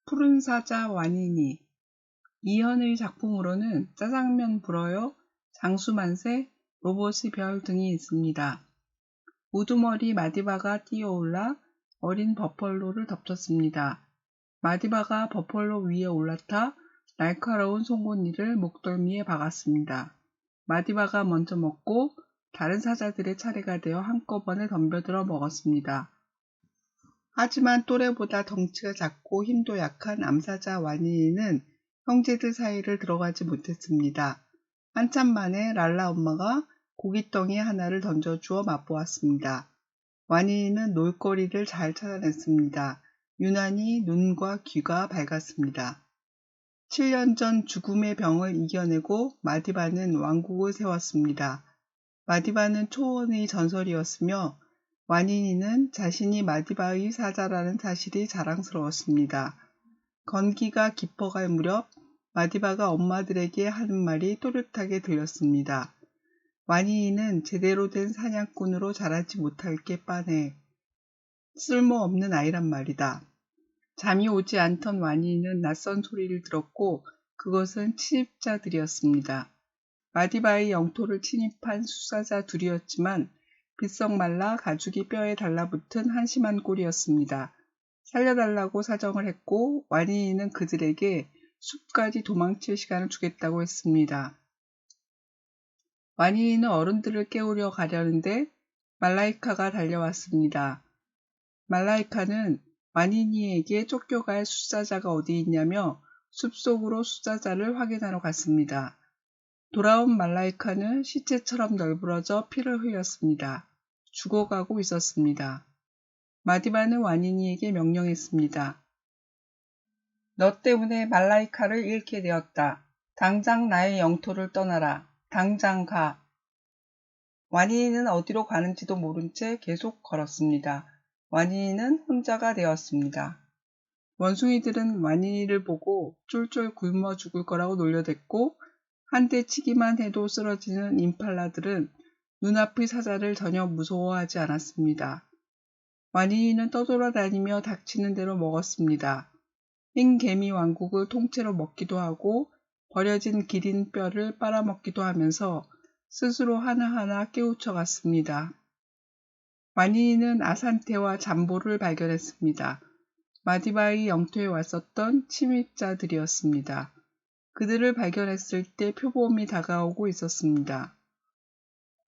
푸른 사자 와니니. 이현의 작품으로는 짜장면 불어요, 장수만세, 로봇의 별 등이 있습니다. 우두머리 마디바가 뛰어올라 어린 버펄로를 덮쳤습니다. 마디바가 버펄로 위에 올라타 날카로운 송곳니를 목덜미에 박았습니다. 마디바가 먼저 먹고 다른 사자들의 차례가 되어 한꺼번에 덤벼들어 먹었습니다. 하지만 또래보다 덩치가 작고 힘도 약한 암사자 와니니는 형제들 사이를 들어가지 못했습니다. 한참 만에 랄라 엄마가 고깃덩이 하나를 던져주어 맛보았습니다. 와니니는 놀거리를 잘 찾아냈습니다. 유난히 눈과 귀가 밝았습니다. 7년 전 죽음의 병을 이겨내고 마디바는 왕국을 세웠습니다. 마디바는 초원의 전설이었으며 와니니는 자신이 마디바의 사자라는 사실이 자랑스러웠습니다. 건기가 깊어갈 무렵 마디바가 엄마들에게 하는 말이 또렷하게 들렸습니다. 와니니는 제대로 된 사냥꾼으로 자라지 못할 게 뻔해. 쓸모없는 아이란 말이다. 잠이 오지 않던 와니니는 낯선 소리를 들었고 그것은 침입자들이었습니다. 마디바의 영토를 침입한 수사자 둘이었지만 비썩 말라 가죽이 뼈에 달라붙은 한심한 꼴이었습니다. 살려달라고 사정을 했고 와니니는 그들에게 숲까지 도망칠 시간을 주겠다고 했습니다. 와니니는 어른들을 깨우려 가려는데 말라이카가 달려왔습니다. 말라이카는 와니니에게 쫓겨갈 수사자가 어디 있냐며 숲속으로 수사자를 확인하러 갔습니다. 돌아온 말라이카는 시체처럼 널브러져 피를 흘렸습니다. 죽어가고 있었습니다. 마디바는 와니니에게 명령했습니다. 너 때문에 말라이카를 잃게 되었다. 당장 나의 영토를 떠나라. 당장 가. 와니니는 어디로 가는지도 모른 채 계속 걸었습니다. 와니니는 혼자가 되었습니다. 원숭이들은 와니니를 보고 쫄쫄 굶어 죽을 거라고 놀려댔고 한 대 치기만 해도 쓰러지는 임팔라들은 눈앞의 사자를 전혀 무서워하지 않았습니다. 와니니는 떠돌아다니며 닥치는 대로 먹었습니다. 흰 개미 왕국을 통째로 먹기도 하고 버려진 기린 뼈를 빨아먹기도 하면서 스스로 하나하나 깨우쳐갔습니다. 와니니는 아산테와 잠보를 발견했습니다. 마디바의 영토에 왔었던 침입자들이었습니다. 그들을 발견했을 때 표범이 다가오고 있었습니다.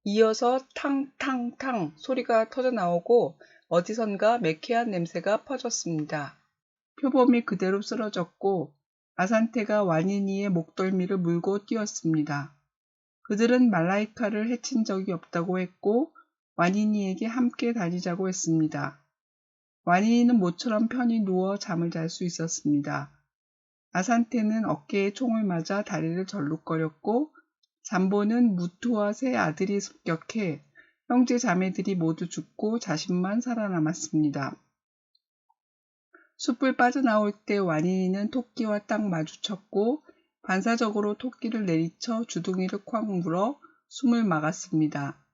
이어서 탕탕탕 소리가 터져나오고 어디선가 매캐한 냄새가 퍼졌습니다. 표범이 그대로 쓰러졌고 아산테가 와니니의 목덜미를 물고 뛰었습니다. 그들은 말라이카를 해친 적이 없다고 했고 와니니에게 함께 다니자고 했습니다. 와니니는 모처럼 편히 누워 잠을 잘 수 있었습니다. 아산테는 어깨에 총을 맞아 다리를 절룩거렸고 잠보는 무투와 세 아들이 습격해 형제 자매들이 모두 죽고 자신만 살아남았습니다. 숲을 빠져나올 때 와니니는 토끼와 딱 마주쳤고 반사적으로 토끼를 내리쳐 주둥이를 콱 물어 숨을 막았습니다.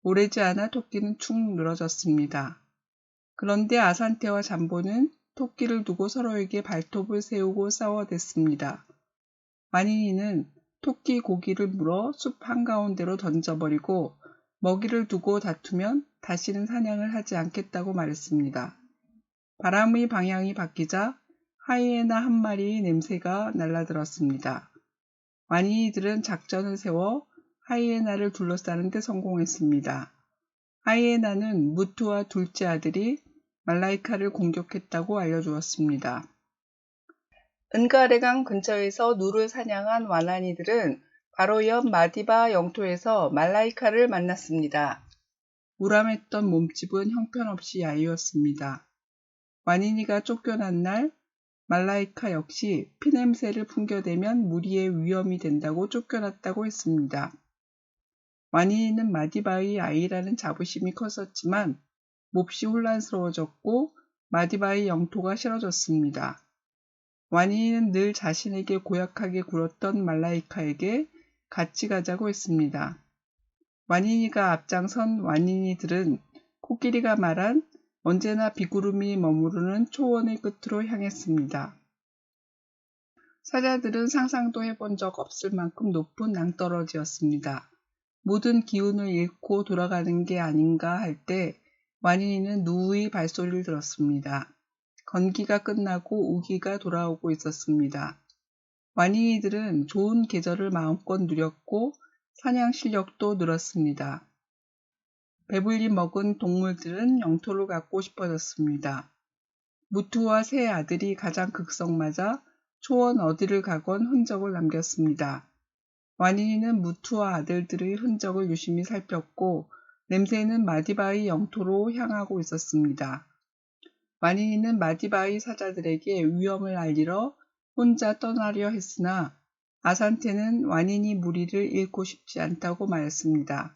오래지 않아 토끼는 축 늘어졌습니다. 그런데 아산테와 잠보는 토끼를 두고 서로에게 발톱을 세우고 싸워댔습니다. 와니니는 토끼 고기를 물어 숲 한가운데로 던져버리고 먹이를 두고 다투면 다시는 사냥을 하지 않겠다고 말했습니다. 바람의 방향이 바뀌자 하이에나 한 마리의 냄새가 날아들었습니다. 와니니들은 작전을 세워 하이에나를 둘러싸는 데 성공했습니다. 하이에나는 무투와 둘째 아들이 말라이카를 공격했다고 알려주었습니다. 은가레강 근처에서 누를 사냥한 와나니들은 바로 옆 마디바 영토에서 말라이카를 만났습니다. 우람했던 몸집은 형편없이 야유었습니다. 와니니가 쫓겨난 날 말라이카 역시 피냄새를 풍겨대면 무리의 위험이 된다고 쫓겨났다고 했습니다. 와니니는 마디바의 아이라는 자부심이 컸었지만 몹시 혼란스러워졌고 마디바의 영토가 싫어졌습니다. 와니니는 늘 자신에게 고약하게 굴었던 말라이카에게 같이 가자고 했습니다. 와니니가 앞장선 와니니들은 코끼리가 말한 언제나 비구름이 머무르는 초원의 끝으로 향했습니다. 사자들은 상상도 해본 적 없을 만큼 높은 낭떠러지였습니다. 모든 기운을 잃고 돌아가는 게 아닌가 할 때 완인이는 누우의 발소리를 들었습니다. 건기가 끝나고 우기가 돌아오고 있었습니다. 완인이들은 좋은 계절을 마음껏 누렸고 사냥 실력도 늘었습니다. 배불리 먹은 동물들은 영토를 갖고 싶어졌습니다. 무투와 세 아들이 가장 극성맞아 초원 어디를 가건 흔적을 남겼습니다. 완인이는 무투와 아들들의 흔적을 유심히 살폈고 냄새는 마디바의 영토로 향하고 있었습니다. 완인이는 마디바의 사자들에게 위험을 알리러 혼자 떠나려 했으나 아산테는 완인이 무리를 잃고 싶지 않다고 말했습니다.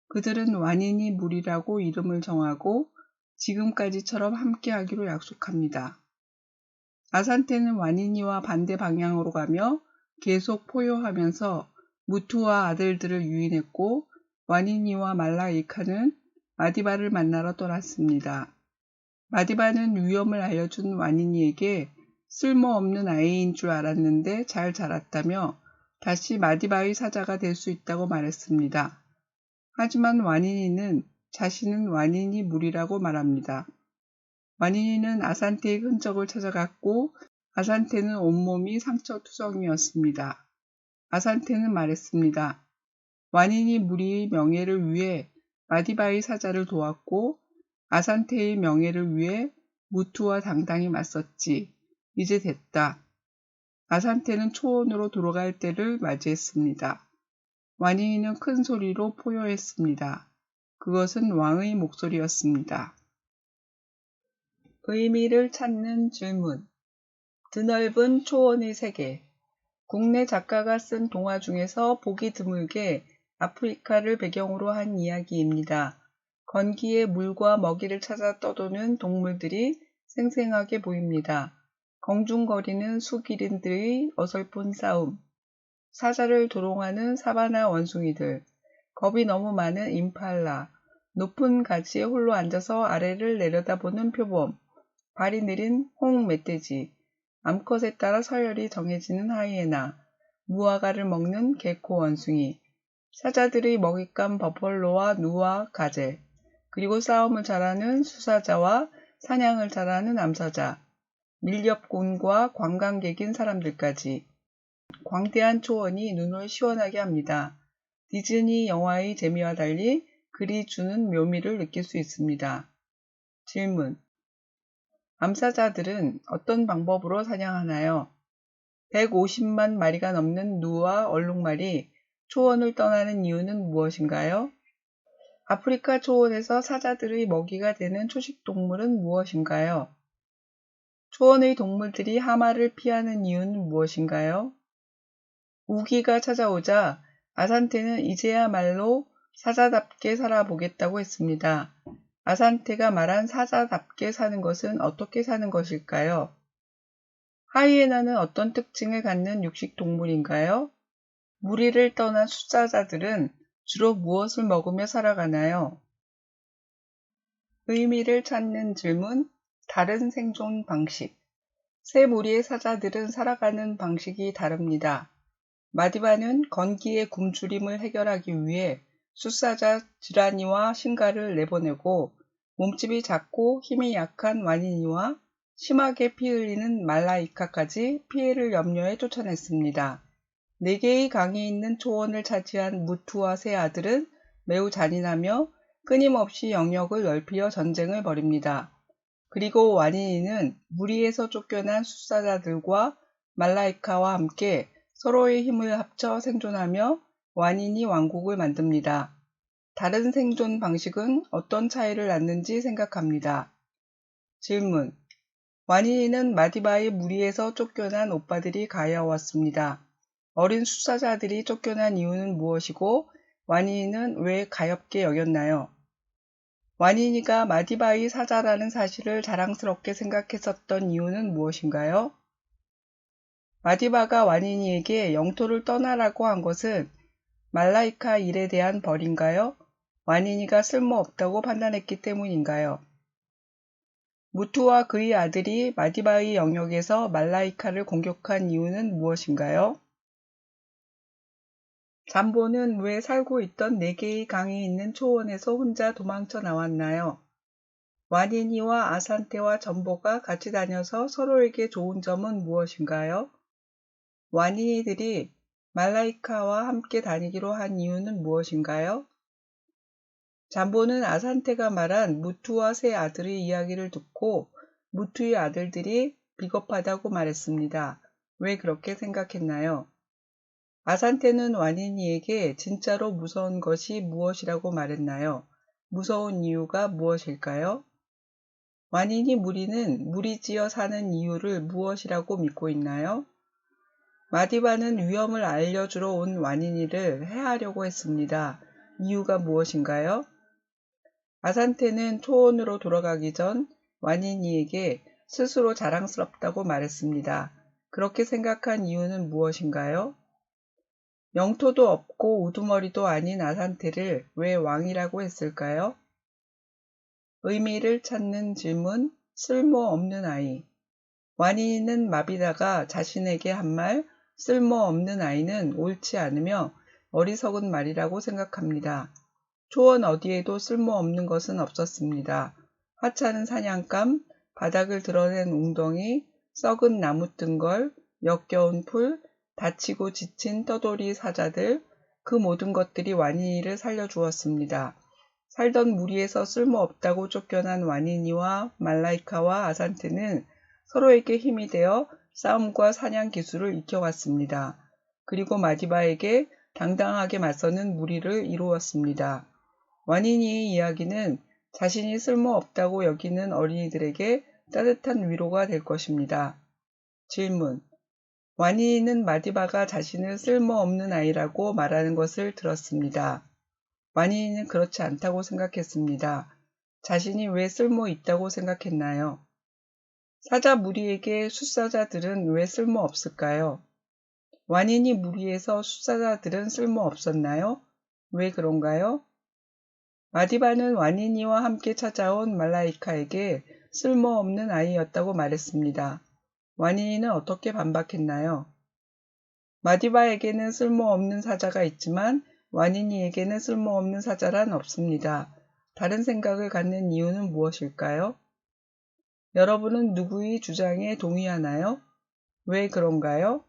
그들은 완인이 무리라고 이름을 정하고 지금까지처럼 함께하기로 약속합니다. 아산테는 완인이와 반대 방향으로 가며 계속 포효하면서 무투와 아들들을 유인했고 완인이와 말라이카는 마디바를 만나러 떠났습니다. 마디바는 위험을 알려준 완인이에게 쓸모없는 아이인 줄 알았는데 잘 자랐다며 다시 마디바의 사자가 될 수 있다고 말했습니다. 하지만 완인이는 자신은 완인이 무리라고 말합니다. 완인이는 아산테의 흔적을 찾아갔고 아산테는 온몸이 상처투성이었습니다. 아산테는 말했습니다. 완인이 무리의 명예를 위해 마디바의 사자를 도왔고 아산테의 명예를 위해 무투와 당당히 맞섰지. 이제 됐다. 아산테는 초원으로 돌아갈 때를 맞이했습니다. 완인이는 큰 소리로 포효했습니다. 그것은 왕의 목소리였습니다. 의미를 찾는 질문. 드넓은 초원의 세계. 국내 작가가 쓴 동화 중에서 보기 드물게 아프리카를 배경으로 한 이야기입니다. 건기에 물과 먹이를 찾아 떠도는 동물들이 생생하게 보입니다. 공중거리는 수기린들의 어설픈 싸움, 사자를 조롱하는 사바나 원숭이들, 겁이 너무 많은 임팔라, 높은 가지에 홀로 앉아서 아래를 내려다보는 표범, 발이 느린 홍 멧돼지, 암컷에 따라 서열이 정해지는 하이에나, 무화과를 먹는 개코 원숭이, 사자들의 먹잇감 버펄로와 누와 가젤, 그리고 싸움을 잘하는 수사자와 사냥을 잘하는 암사자, 밀렵꾼과 관광객인 사람들까지. 광대한 초원이 눈을 시원하게 합니다. 디즈니 영화의 재미와 달리 글이 주는 묘미를 느낄 수 있습니다. 질문. 암사자들은 어떤 방법으로 사냥하나요? 150만 마리가 넘는 누와 얼룩말이 초원을 떠나는 이유는 무엇인가요? 아프리카 초원에서 사자들의 먹이가 되는 초식동물은 무엇인가요? 초원의 동물들이 하마를 피하는 이유는 무엇인가요? 우기가 찾아오자 아산테는 이제야말로 사자답게 살아보겠다고 했습니다. 아산테가 말한 사자답게 사는 것은 어떻게 사는 것일까요? 하이에나는 어떤 특징을 갖는 육식동물인가요? 무리를 떠난 숫사자들은 주로 무엇을 먹으며 살아가나요? 의미를 찾는 질문, 다른 생존 방식. 세 무리의 사자들은 살아가는 방식이 다릅니다. 마디바는 건기의 굶주림을 해결하기 위해 숫사자 지라니와 신가를 내보내고 몸집이 작고 힘이 약한 와니니와 심하게 피 흘리는 말라이카까지 피해를 염려해 쫓아냈습니다. 4개의 강이 있는 초원을 차지한 무투와 세 아들은 매우 잔인하며 끊임없이 영역을 넓히려 전쟁을 벌입니다. 그리고 와니니는 무리에서 쫓겨난 숫사자들과 말라이카와 함께 서로의 힘을 합쳐 생존하며 와니니 왕국을 만듭니다. 다른 생존 방식은 어떤 차이를 낳는지 생각합니다. 질문. 와니니는 마디바의 무리에서 쫓겨난 오빠들이 가여왔습니다. 어린 숫사자들이 쫓겨난 이유는 무엇이고 와니니는 왜 가엾게 여겼나요? 와니니가 마디바의 사자라는 사실을 자랑스럽게 생각했었던 이유는 무엇인가요? 마디바가 와니니에게 영토를 떠나라고 한 것은 말라이카 일에 대한 벌인가요? 와니니가 쓸모없다고 판단했기 때문인가요? 무투와 그의 아들이 마디바의 영역에서 말라이카를 공격한 이유는 무엇인가요? 잠보는 왜 살고 있던 4개의 강이 있는 초원에서 혼자 도망쳐 나왔나요? 와니니와 아산테와 전보가 같이 다녀서 서로에게 좋은 점은 무엇인가요? 와니니들이 말라이카와 함께 다니기로 한 이유는 무엇인가요? 잠보는 아산테가 말한 무투와 세 아들의 이야기를 듣고 무투의 아들들이 비겁하다고 말했습니다. 왜 그렇게 생각했나요? 아산테는 와니니에게 진짜로 무서운 것이 무엇이라고 말했나요? 무서운 이유가 무엇일까요? 와니니 무리는 무리지어 사는 이유를 무엇이라고 믿고 있나요? 마디바는 위험을 알려주러 온 와니니를 해하려고 했습니다. 이유가 무엇인가요? 아산테는 초원으로 돌아가기 전 와니니에게 스스로 자랑스럽다고 말했습니다. 그렇게 생각한 이유는 무엇인가요? 영토도 없고 우두머리도 아닌 아산테를 왜 왕이라고 했을까요? 의미를 찾는 질문, 쓸모없는 아이. 와니니는 마비다가 자신에게 한 말, 쓸모없는 아이는 옳지 않으며 어리석은 말이라고 생각합니다. 초원 어디에도 쓸모없는 것은 없었습니다. 하찮은 사냥감, 바닥을 드러낸 웅덩이, 썩은 나무 뜬걸, 역겨운 풀, 다치고 지친 떠돌이 사자들, 그 모든 것들이 와니니를 살려주었습니다. 살던 무리에서 쓸모없다고 쫓겨난 와니니와 말라이카와 아산테는 서로에게 힘이 되어 싸움과 사냥 기술을 익혀왔습니다. 그리고 마디바에게 당당하게 맞서는 무리를 이루었습니다. 와니니의 이야기는 자신이 쓸모없다고 여기는 어린이들에게 따뜻한 위로가 될 것입니다. 질문. 와니니는 마디바가 자신을 쓸모없는 아이라고 말하는 것을 들었습니다. 와니니는 그렇지 않다고 생각했습니다. 자신이 왜 쓸모 있다고 생각했나요? 사자 무리에게 숫사자들은 왜 쓸모 없을까요? 와니니 무리에서 숫사자들은 쓸모 없었나요? 왜 그런가요? 마디바는 와니니와 함께 찾아온 말라이카에게 쓸모없는 아이였다고 말했습니다. 와니니는 어떻게 반박했나요? 마디바에게는 쓸모없는 사자가 있지만 와니니에게는 쓸모없는 사자란 없습니다. 다른 생각을 갖는 이유는 무엇일까요? 여러분은 누구의 주장에 동의하나요? 왜 그런가요?